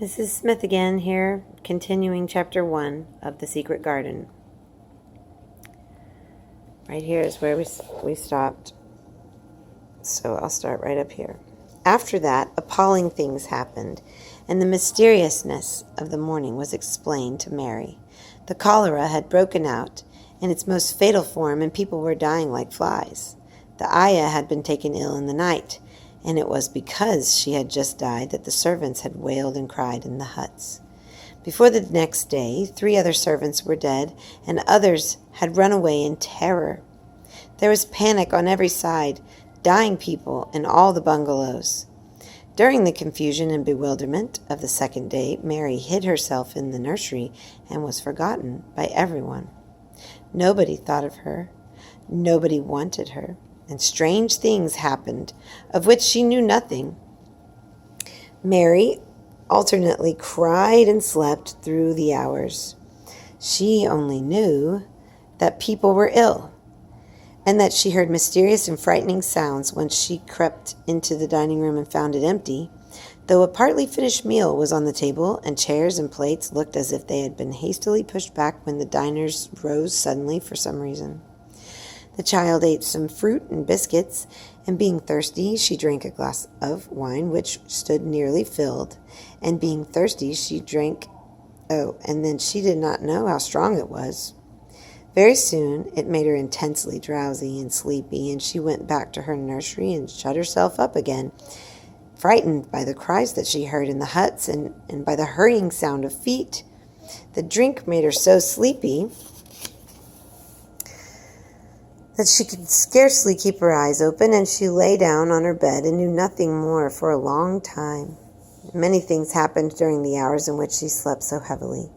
Mrs. Smith again here, continuing chapter 1 of The Secret Garden. Right here is where we stopped, so I'll start right up here. After that, appalling things happened, and the mysteriousness of the morning was explained to Mary. The cholera had broken out in its most fatal form, and people were dying like flies. The ayah had been taken ill in the night, and it was because she had just died that the servants had wailed and cried in the huts. Before the next day, 3 other servants were dead, and others had run away in terror. There was panic on every side, dying people in all the bungalows. During the confusion and bewilderment of the second day, Mary hid herself in the nursery and was forgotten by everyone. Nobody thought of her. Nobody wanted her. And strange things happened, of which she knew nothing. Mary alternately cried and slept through the hours. She only knew that people were ill, and that she heard mysterious and frightening sounds when she crept into the dining room and found it empty, though a partly finished meal was on the table, and chairs and plates looked as if they had been hastily pushed back when the diners rose suddenly for some reason. The child ate some fruit and biscuits, and being thirsty, she drank a glass of wine which stood nearly filled, and being thirsty, she drank, and then she did not know how strong it was. Very soon, it made her intensely drowsy and sleepy, and she went back to her nursery and shut herself up again, frightened by the cries that she heard in the huts and by the hurrying sound of feet. The drink made her so sleepy that she could scarcely keep her eyes open, and she lay down on her bed and knew nothing more for a long time. Many things happened during the hours in which she slept so heavily,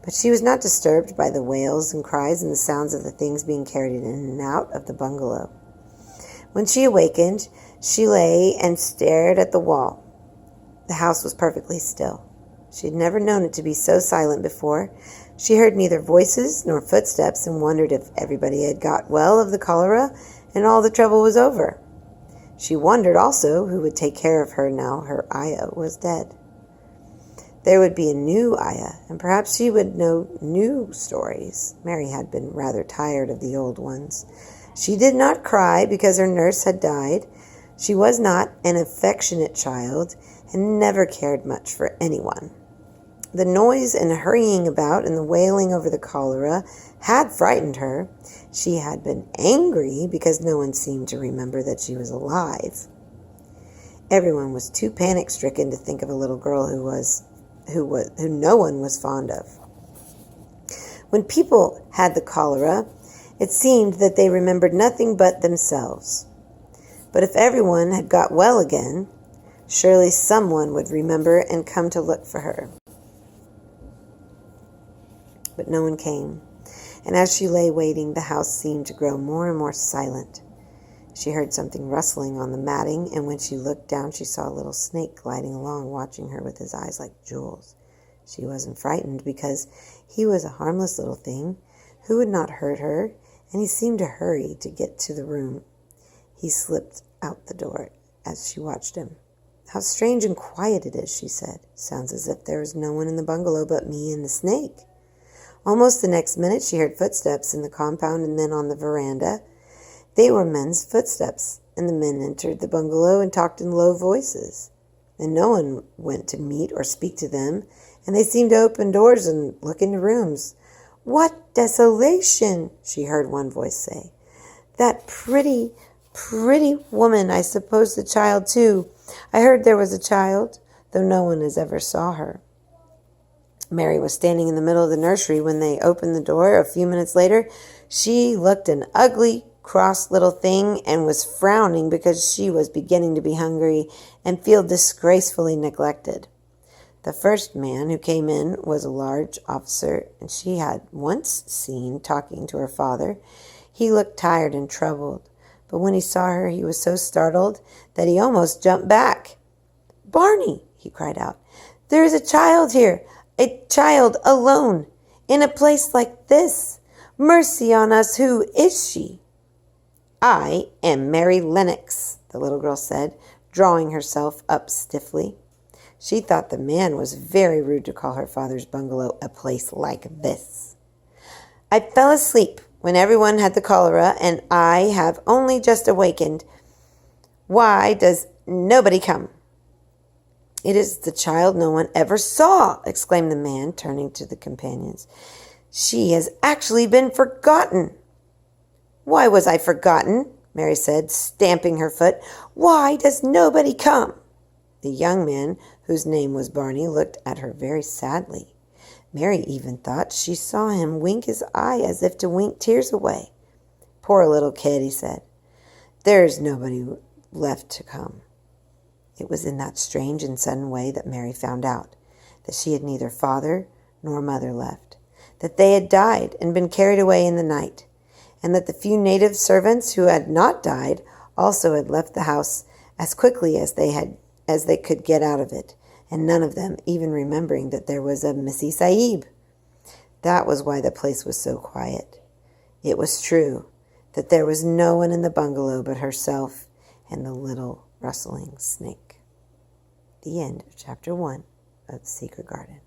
but she was not disturbed by the wails and cries and the sounds of the things being carried in and out of the bungalow. When she awakened, she lay and stared at the wall. The house was perfectly still. She had never known it to be so silent before. She heard neither voices nor footsteps and wondered if everybody had got well of the cholera and all the trouble was over. She wondered also who would take care of her now her ayah was dead. There would be a new ayah, and perhaps she would know new stories. Mary had been rather tired of the old ones. She did not cry because her nurse had died. She was not an affectionate child and never cared much for anyone. The noise and hurrying about and the wailing over the cholera had frightened her. She had been angry because no one seemed to remember that she was alive. Everyone was too panic-stricken to think of a little girl who no one was fond of. When people had the cholera, it seemed that they remembered nothing but themselves. But if everyone had got well again, surely someone would remember and come to look for her. But no one came, and as she lay waiting, the house seemed to grow more and more silent. She heard something rustling on the matting, and when she looked down, she saw a little snake gliding along, watching her with his eyes like jewels. She wasn't frightened because he was a harmless little thing who would not hurt her, and he seemed to hurry to get to the room. He slipped out the door as she watched him. "How strange and quiet it is," she said. "Sounds as if there was no one in the bungalow but me and the snake." Almost the next minute she heard footsteps in the compound and then on the veranda. They were men's footsteps, and the men entered the bungalow and talked in low voices. And no one went to meet or speak to them, and they seemed to open doors and look into rooms. "What desolation!" she heard one voice say. "That pretty woman, I suppose the child too. I heard there was a child, though no one has ever saw her." Mary was standing in the middle of the nursery when they opened the door. A few minutes later, she looked an ugly, cross little thing and was frowning because she was beginning to be hungry and feel disgracefully neglected. The first man who came in was a large officer, and she had once seen talking to her father. He looked tired and troubled, but when he saw her, he was so startled that he almost jumped back. "Barney," he cried out, "there is a child here. A child alone, in a place like this. Mercy on us, who is she?" "I am Mary Lennox," the little girl said, drawing herself up stiffly. She thought the man was very rude to call her father's bungalow a place like this. I fell asleep when everyone had the cholera, and I have only just awakened. Why does nobody come? It is the child no one ever saw, exclaimed the man, turning to the companions. She has actually been forgotten. Why was I forgotten? Mary said, stamping her foot. Why does nobody come? The young man, whose name was Barney, looked at her very sadly. Mary even thought she saw him wink his eye as if to wink tears away. Poor little kid, he said. There's nobody left to come. It was in that strange and sudden way that Mary found out that she had neither father nor mother left, that they had died and been carried away in the night, and that the few native servants who had not died also had left the house as quickly as they could get out of it, and none of them even remembering that there was a Missie Sahib. That was why the place was so quiet. It was true that there was no one in the bungalow but herself and the little rustling snake. The end of chapter 1 of The Secret Garden.